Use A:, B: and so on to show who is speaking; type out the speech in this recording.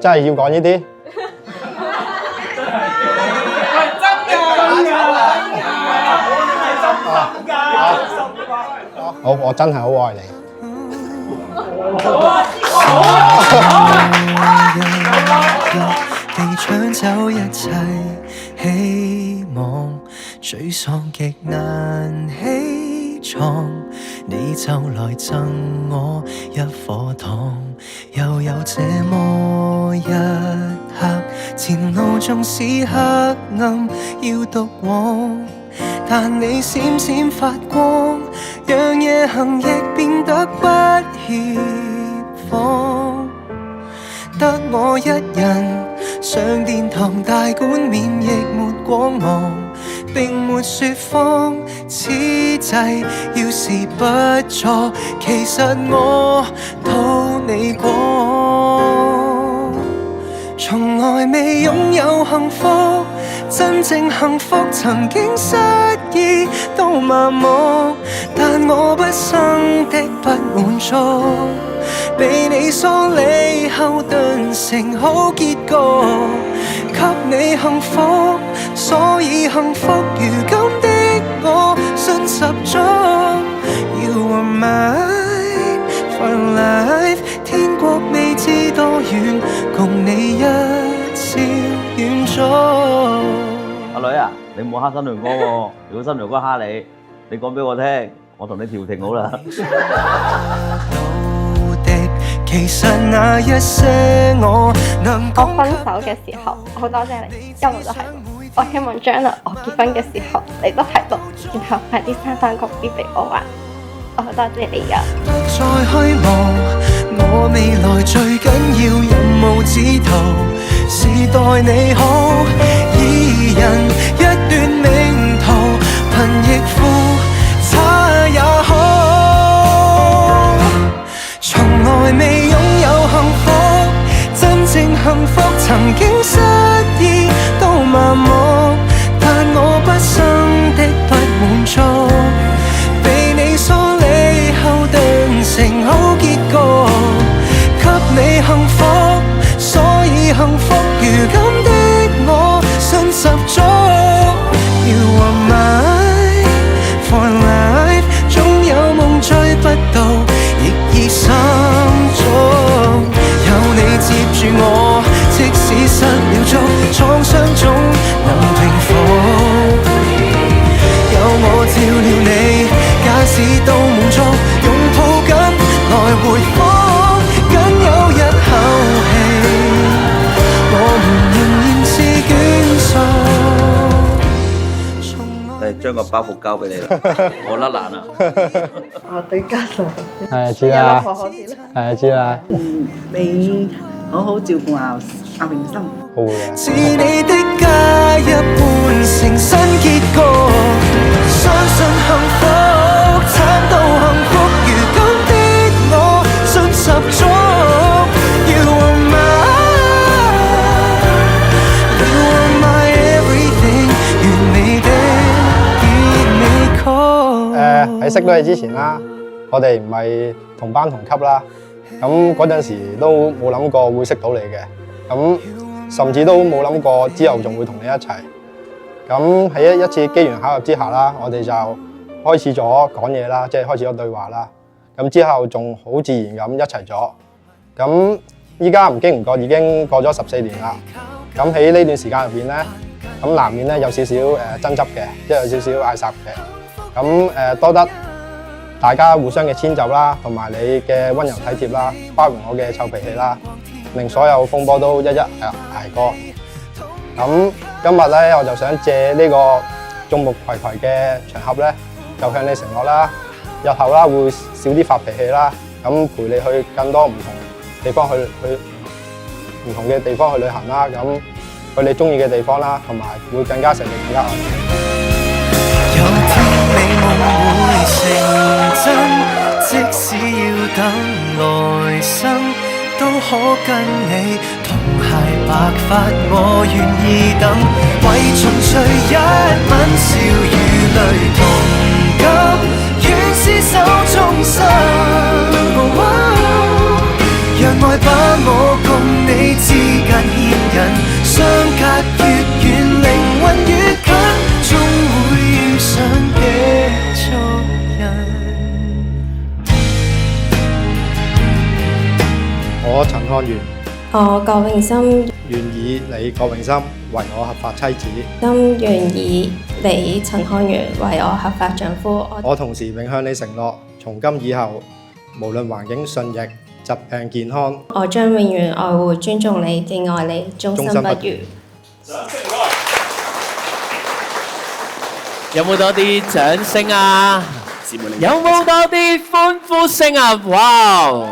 A: 真係要講呢啲？我真係好愛你。
B: 被搶走一切希望，沮喪極難起床，你就來贈我一顆糖，又有這麼一刻，前路縱使黑暗要獨往，但你閃閃發光，讓夜行亦變得不怯慌。得我一人上殿堂大館面，亦沒光芒，並沒説謊。此際要是不錯，其實我討你過。從來未擁有幸福，真正幸福曾經失意都麻木，但我畢生的不滿足，被你疏離後頓成好結局，給你幸福，所以幸福如今的我信十足。You are mine for life， 天國未知多遠，共你一笑遠足。
C: 阿女啊，你唔好蝦新娘哥喎，如果新娘哥蝦你，你講俾我聽，我同你調停好啦。其實那一些我分手嘅時候，好多謝你，一路都喺度。我希望將來我結婚嘅時候，你都喺度，然後快啲生翻個 B 俾我玩。我好多謝你㗎。再虛無，我未來最緊要任務指途，是待你好，二人一段命途，貧亦富，差也好。從來未擁有幸福，真正幸福曾經失意都麻木，但我畢生的不滿足，被你疏離後頓成好結局，給你幸福，所以幸福如今的我信十足。You are mine for life， 總有夢追不到，亦已心中有你接住我，即使失了足，創傷總能平復。有我照料你，假使都滿足，擁抱緊來回訪，僅有一口氣，我們仍然是眷屬。將個包袱交俾你啦，我甩爛啦。
D: 我對家嫂
A: 係知啦，係知啦。
D: 你好好照顧阿榮心。
A: 好嘅。
B: 似你的家一般成新結局，相信幸福，慘到幸福，如今的我信十足。You are mine， You are my everything， 完美的結尾曲。
A: 喺識到你之前啦，我哋唔係同班同級啦，咁嗰陣時都冇諗過會識到你嘅，咁甚至都冇諗過之後仲會同你一齊。咁喺一次機緣巧合之下啦，我哋就開始咗講嘢啦，即係開始咗對話啦。咁之後仲好自然咁一齊咗。咁依家唔經唔覺已經過咗14年啦。咁喺呢段時間入邊咧，咁難免咧有少少爭執嘅，即係有少少嗌霎嘅。咁多得大家互相嘅遷就啦，同埋你嘅溫柔體貼啦，包容我嘅臭脾氣啦，令所有風波都一捱過。咁今日咧，我就想借呢個眾目睽睽嘅場合咧，就向你承諾啦，日後啦會少啲發脾氣啦，咁陪你去更多唔同地方去唔同嘅地方去旅行啦，咁去你中意嘅地方啦，同埋會更加錫你更加愛你。
B: 有天美夢會成真，即使要等來生，都可跟你同偕白髮，我願意等。為盡最一吻，笑與淚同甘，願廝守終生。讓愛把我共你知。
C: 想嘅做人。
A: 我陳漢元
E: 我郭永森
A: 願以你郭永森為我合法妻子，
E: 心願以你陳漢元為我合法丈夫。
A: 我同時並向你承諾，從今以後，無論環境順逆、疾病健康，
E: 我將永遠愛護、尊重你、敬愛你，終身不渝。
F: 有冇多啲掌聲啊？有冇多啲歡呼聲啊？哇！